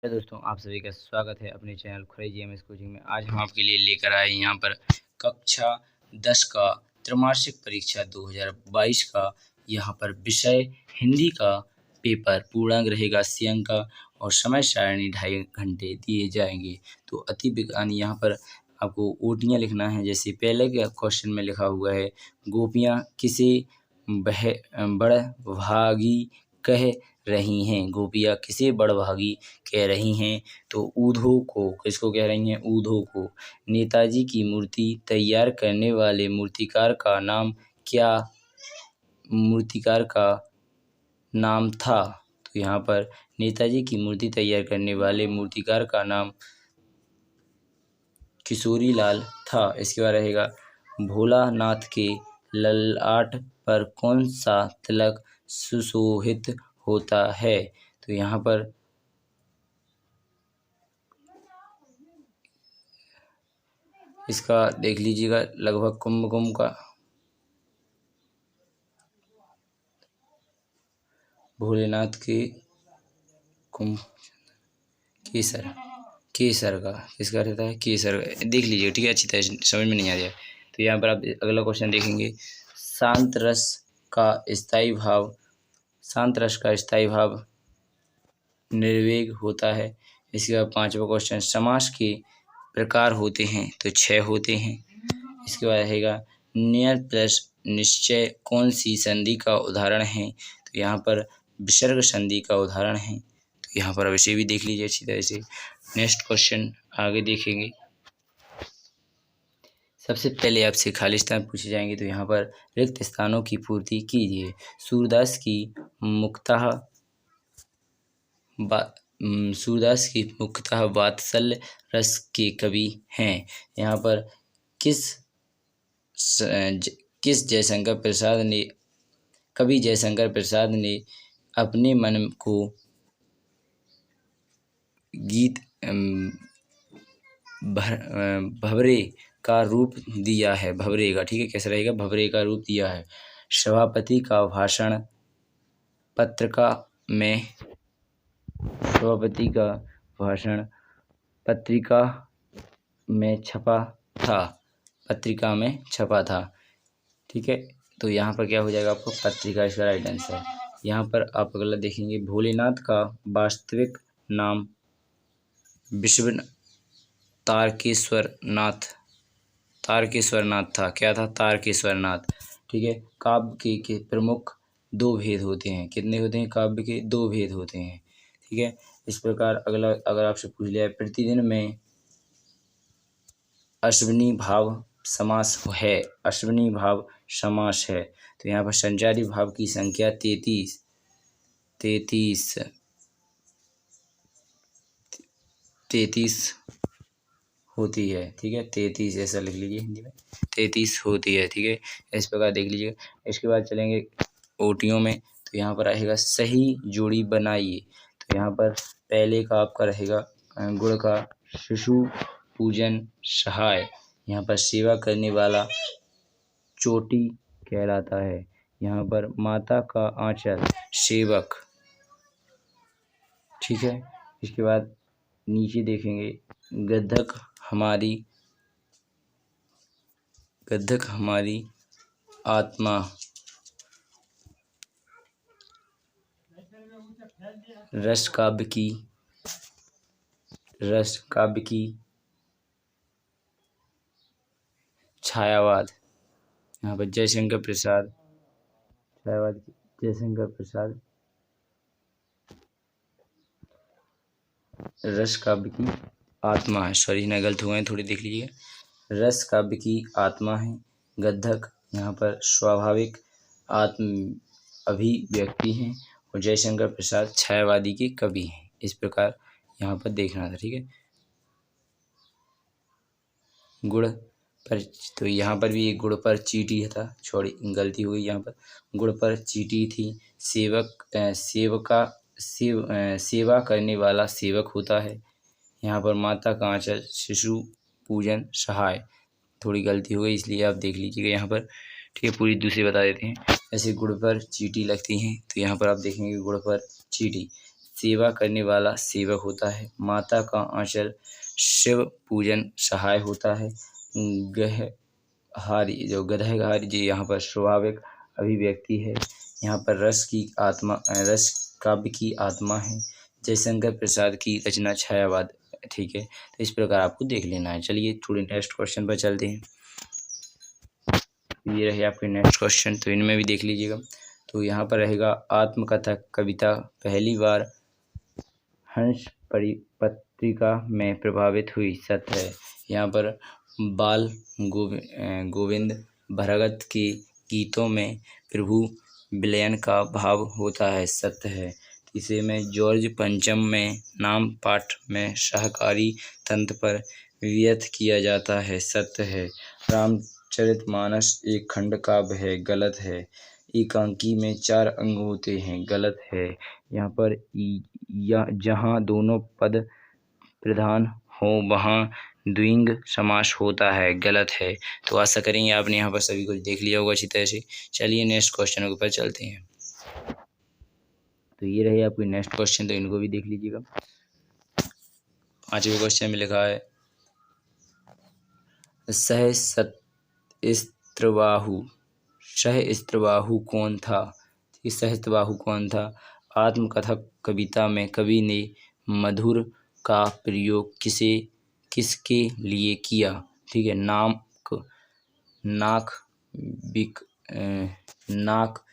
Hello दोस्तों, आप सभी का स्वागत है अपने चैनल खुराई जीएमएस कोचिंग में। आज हम आपके लिए लेकर आए यहाँ पर कक्षा 10 का त्रैमासिक परीक्षा 2022 का यहाँ पर विषय हिंदी का पेपर पूर्णांक रहेगा 80 अंक का और समय सारणी 2.5 घंटे दिए जाएंगे। तो अति विज्ञान यहाँ पर आपको ओटियाँ लिखना है। जैसे पहले के क्वेश्चन में लिखा हुआ है, गोपियाँ किसे बड़भागी कह रही हैं। गोपियाँ किसे बड़भागी कह रही हैं, तो ऊधो को। किसको कह रही हैं? ऊधो को। नेताजी की मूर्ति तैयार करने वाले मूर्तिकार का नाम क्या मूर्तिकार का नाम था? तो यहाँ पर नेताजी की मूर्ति तैयार करने वाले मूर्तिकार का नाम किशोरी लाल था। इसके बाद रहेगा, भोलानाथ के ललाट पर कौन सा तिलक सुशोभित होता है? तो यहाँ पर इसका देख लीजिएगा, लगभग कुमकुम का। भोलेनाथ के केसर केसर का किसका रहता है? केसर का। देख लीजिए, ठीक है, अच्छी तरह समझ में नहीं आ रहा है तो यहाँ पर आप अगला क्वेश्चन देखेंगे। शांत रस का स्थायी भाव शांत रस का स्थायी भाव निर्वेग होता है। इसके बाद 5वां क्वेश्चन, समास के प्रकार होते हैं, तो 6 होते हैं। इसके बाद रहेगा, नियर प्लस निश्चय कौन सी संधि का उदाहरण है? तो यहाँ पर विसर्ग संधि का उदाहरण है। तो यहाँ पर अब इसे भी देख लीजिए अच्छी तरह से। नेक्स्ट क्वेश्चन आगे देखेंगे। सबसे पहले आपसे खाली स्थान पूछे जाएंगे, तो यहाँ पर रिक्त स्थानों की पूर्ति कीजिए। सूरदास की मुख्यतः वात्सल्य रस के कवि हैं। यहाँ पर कवि जयशंकर प्रसाद ने अपने मन को गीत भवरे का रूप दिया है। भवरे का, ठीक है, कैसा रहेगा? भवरे का रूप दिया है। सभापति का भाषण पत्रिका में छपा था। ठीक है, तो यहाँ पर क्या हो जाएगा आपको? पत्रिका इसका राइट आंसर। यहाँ पर आप अगला देखेंगे, भोलेनाथ का वास्तविक नाम तारकेश्वर नाथ था। क्या था? तारकेश्वर नाथ। ठीक है, काव्य के प्रमुख 2 भेद होते हैं। कितने होते हैं? काव्य के 2 भेद होते हैं। ठीक है, इस प्रकार अगला अगर आपसे पूछ लिया है, प्रतिदिन में अश्विनी भाव समास है। अश्विनी भाव समास है, तो यहाँ पर संचारी भाव की संख्या 33 होती है। ठीक है, 33 ऐसा लिख लीजिए, हिंदी में 33 होती है। ठीक है, इस प्रकार देख लीजिए। इसके बाद चलेंगे ओटियों में, तो यहाँ पर रहेगा सही जोड़ी बनाइए। तो यहाँ पर पहले का आपका रहेगा गुण का शिशु पूजन सहाय। यहाँ पर सेवा करने वाला चोटी कहलाता है। यहाँ पर माता का आंचल सेवक। ठीक है, इसके बाद नीचे देखेंगे, गद्धक हमारी आत्मा। रस काव्य की छायावाद। यहाँ पर जयशंकर प्रसाद रस काव्य की आत्मा है। सॉरी ना, गलत हुए हैं थोड़े, देख लीजिए। रस काव्य की आत्मा है। गद्धक यहाँ पर स्वाभाविक आत्म अभिव्यक्ति हैं और जयशंकर प्रसाद छायावादी के कवि हैं। इस प्रकार यहाँ पर देखना था। ठीक है, गुण पर, तो यहाँ पर भी एक गुण पर चीटी था, छोड़ी गलती हुई। यहाँ पर गुण पर चीटी थी। सेवा करने वाला सेवक होता है। यहाँ पर माता का आंचल शिशु पूजन सहाय, थोड़ी गलती हो गई, इसलिए आप देख लीजिएगा यहाँ पर। ठीक है, पूरी दूसरी बता देते हैं। ऐसे गुण पर चीटी लगती हैं, तो यहाँ पर आप देखेंगे गुण पर चीटी। सेवा करने वाला सेवक होता है। माता का आंचल शिव पूजन सहाय होता है। गहहारी जो गदहहारी जी यहाँ पर स्वाभाविक अभिव्यक्ति है। यहाँ पर रस काव्य की आत्मा है। जयशंकर प्रसाद की रचना छायावाद, ठीक है। तो इस प्रकार आपको देख लेना है। चलिए थोड़े नेक्स्ट क्वेश्चन पर चलते हैं। ये रहे आपके नेक्स्ट क्वेश्चन, तो इनमें भी देख लीजिएगा। तो यहाँ पर रहेगा आत्मकथा कविता पहली बार हंस पत्रिका में प्रभावित हुई, सत्य है। यहाँ पर बाल गोविंद भगत के गीतों में प्रभु विलयन का भाव होता है, सत्य है। तीसरे में जॉर्ज पंचम में नाम पाठ में सहकारी तंत्र पर व्यर्थ किया जाता है, सत्य है। रामचरितमानस एक खंड काव्य है, गलत है। एकांकी में 4 अंग होते हैं, गलत है। यहाँ पर जहाँ दोनों पद प्रधान हो वहाँ द्विंग समास होता है, गलत है। तो आशा करेंगे आपने यहाँ पर सभी कुछ देख लिया होगा अच्छी तरह से। चलिए नेक्स्ट क्वेश्चन के ऊपर चलते हैं। तो ये रहे आपके नेक्स्ट क्वेश्चन, तो इनको भी देख लीजिएगा। 5वें क्वेश्चन में लिखा है सहस्त्रबाहु कौन था? सहस्त्रबाहु कौन था? आत्मकथक कविता में कवि ने मधुर का प्रयोग किसके लिए किया? ठीक है। नाक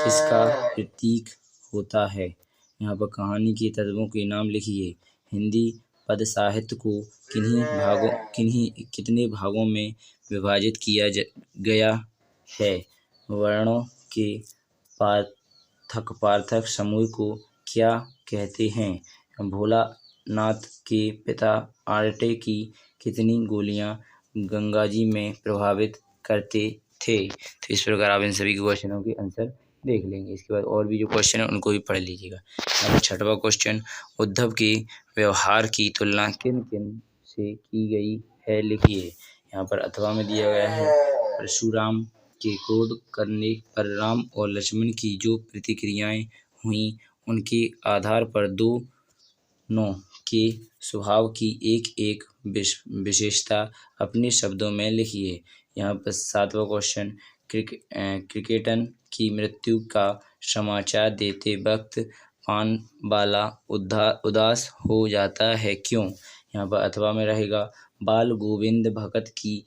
किसका प्रतीक होता है? यहाँ पर कहानी के तत्वों के नाम लिखिए। हिंदी पद साहित्य को कितने भागों में विभाजित किया गया है? वर्णों के पार्थक समूह को क्या कहते हैं? भोलानाथ के पिता आटे की कितनी गोलियां गंगाजी में प्रभावित करते थे? तो इस प्रकार आप इन सभी क्वेश्चनों के आंसर देख लेंगे। इसके बाद और भी जो क्वेश्चन है उनको भी पढ़ लीजिएगा। 6वां क्वेश्चन, उद्धव के व्यवहार की तुलना किन किन से की गई है, लिखिए। यहाँ पर अथवा में दिया गया है परशुराम के क्रोध करने पर राम और लक्ष्मण की जो प्रतिक्रियाएं हुई उनके आधार पर दोनों के स्वभाव की एक एक विशेषता अपने शब्दों में लिखिए। यहाँ पर 7वां क्वेश्चन, क्रिकेटन की मृत्यु का समाचार देते वक्त पानबाला उदास हो जाता है, क्यों? यहाँ पर अथवा में रहेगा बाल गोविंद भगत की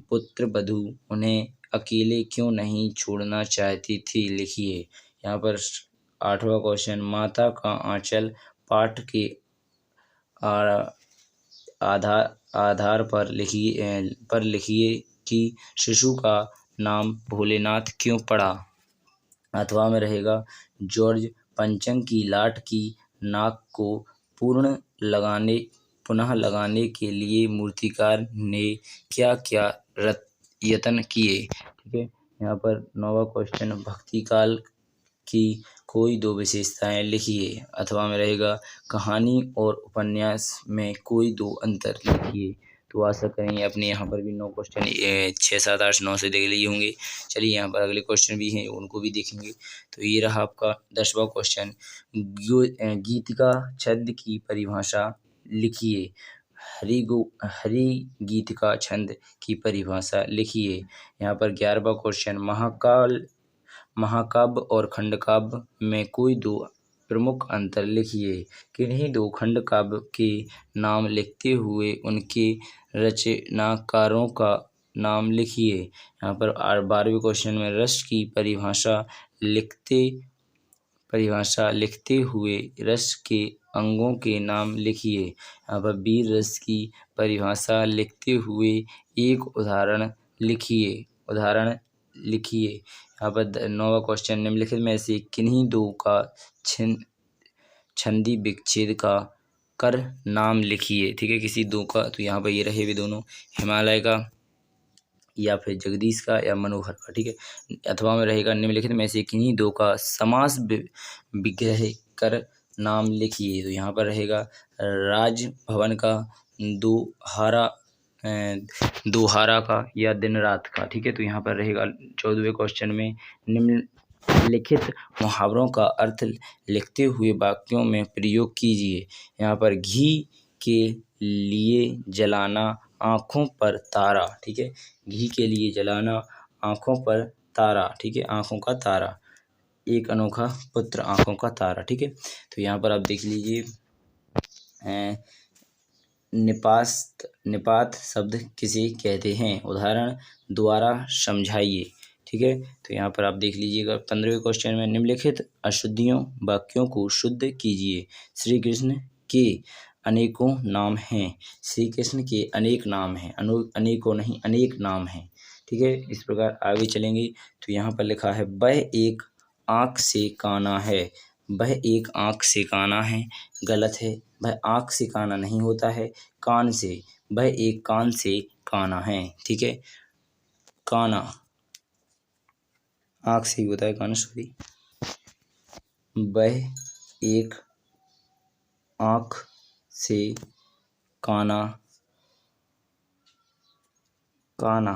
पुत्र वधू उन्हें अकेले क्यों नहीं छोड़ना चाहती थी, लिखिए। यहाँ पर 8वां क्वेश्चन, माता का आंचल पाठ के आधार पर लिखिए कि शिशु का नाम भोलेनाथ क्यों पड़ा। अथवा में रहेगा जॉर्ज पंचम की लाट की नाक को पुनः लगाने के लिए मूर्तिकार ने क्या क्या यत्न किए, ठीक है। यहाँ पर 9वां क्वेश्चन, भक्ति काल की कोई 2 विशेषताएं लिखिए। अथवा में रहेगा कहानी और उपन्यास में कोई 2 अंतर लिखिए। तो आशा करेंगे अपने यहाँ पर भी 9 क्वेश्चन 6, 7, 8, 9 से देख लिए होंगे। चलिए यहाँ पर अगले क्वेश्चन भी हैं, उनको भी देखेंगे। तो ये रहा आपका 10वां क्वेश्चन, गीतिका छंद की परिभाषा लिखिए। हरि गीतिका छंद की परिभाषा लिखिए। यहाँ पर 11वां क्वेश्चन, महाकाव्य और खंडकाव्य में कोई 2 प्रमुख अंतर लिखिए। किन्हीं 2 खंड काव्य के नाम लिखते हुए उनके रचनाकारों का नाम लिखिए। यहाँ पर 12वें क्वेश्चन में रस की परिभाषा लिखते हुए रस के अंगों के नाम लिखिए। यहाँ पर वीर रस की परिभाषा लिखते हुए एक उदाहरण लिखिए। यहाँ पर 9वां क्वेश्चन, निम्नलिखित में से किन्हीं 2 का छंदी विच्छेद का कर नाम लिखिए, ठीक है, किसी 2 का। तो यहाँ पर ये रहे भी दोनों, हिमालय का या फिर जगदीश का या मनोहर का, ठीक है। अथवा में रहेगा निम्नलिखित में से किन्हीं 2 का समास विग्रह कर नाम लिखिए। तो यहाँ पर रहेगा राजभवन का, दोहारा का या दिन रात का, ठीक है। तो यहाँ पर रहेगा 14वें क्वेश्चन में लिखित मुहावरों का अर्थ लिखते हुए वाक्यों में प्रयोग कीजिए। यहाँ पर घी के लिए जलाना आँखों पर तारा, ठीक है। घी के लिए जलाना आँखों पर तारा, ठीक है। आँखों का तारा, एक अनोखा पुत्र आँखों का तारा, ठीक है। तो यहाँ पर आप देख लीजिए निपात शब्द किसे कहते हैं, उदाहरण द्वारा समझाइए, ठीक है। तो यहाँ पर आप देख लीजिएगा 15वें क्वेश्चन में निम्नलिखित अशुद्धियों वाक्यों को शुद्ध कीजिए। श्री कृष्ण के अनेकों नाम हैं। श्री कृष्ण के अनेक नाम हैं, अनेकों नहीं अनेक नाम हैं, ठीक है। इस प्रकार आगे चलेंगे तो यहाँ पर लिखा है वह एक आँख से काना है। वह एक आँख से काना है, गलत है। वह आँख से काना नहीं होता है, कान से। वह एक कान से काना है, ठीक है। काना आँख से ही होता है, काना सॉरी। वह एक आँख से काना काना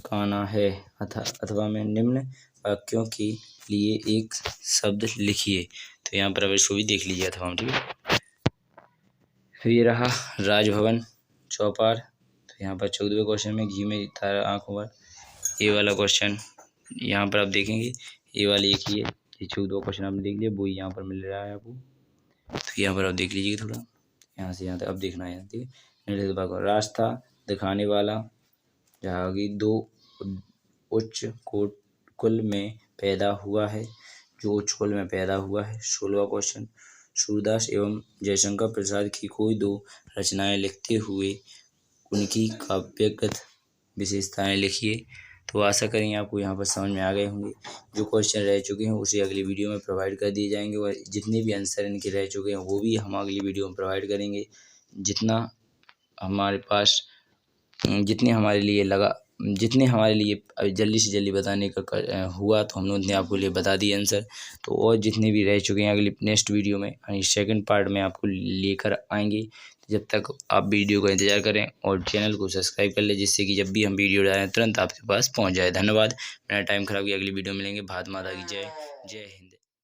काना है। अथवा में निम्न वाक्यों के लिए एक शब्द लिखिए। तो यहाँ पर अब इसको भी देख लीजिए अथवा में, ठीक है। फिर ये रहा राजभवन चौपार। तो यहाँ पर 14वें क्वेश्चन में घी में तारा आँखों पर, ये वाला क्वेश्चन यहाँ पर आप देखेंगे, ये वाली एक ही है। ये 14वां क्वेश्चन आपने देख लिया, वो यहाँ पर मिल रहा है आपको। तो यहाँ पर आप देख लीजिए थोड़ा, यहाँ से यहाँ तक अब देखना है, ठीक है। रास्ता दिखाने वाला, जहाँ की दो उच्च कुल में पैदा हुआ है, जो उच्च कुल में पैदा हुआ है। 16वां क्वेश्चन सूरदास एवं जयशंकर प्रसाद की कोई दो रचनाएं लिखते हुए उनकी काव्यगत विशेषताएं लिखिए। तो आशा करेंगे आपको यहाँ पर समझ में आ गए होंगे। जो क्वेश्चन रह चुके हैं उसे अगली वीडियो में प्रोवाइड कर दिए जाएंगे, और जितने भी आंसर इनके रह चुके हैं वो भी हम अगली वीडियो में प्रोवाइड करेंगे। जितना हमारे पास जितने हमारे लिए जल्दी से जल्दी बताने का हुआ तो हमने उतने आपको लिए बता दिए आंसर। तो और जितने भी रह चुके हैं अगली नेक्स्ट वीडियो में यानी सेकंड पार्ट में आपको लेकर आएंगे। जब तक आप वीडियो का इंतजार करें और चैनल को सब्सक्राइब कर लें, जिससे कि जब भी हम वीडियो डालें तुरंत आपके पास पहुंच जाए। धन्यवाद। मेरा टाइम खराब किया, अगली वीडियो मिलेंगे। भारत माता की जय। जय हिंद।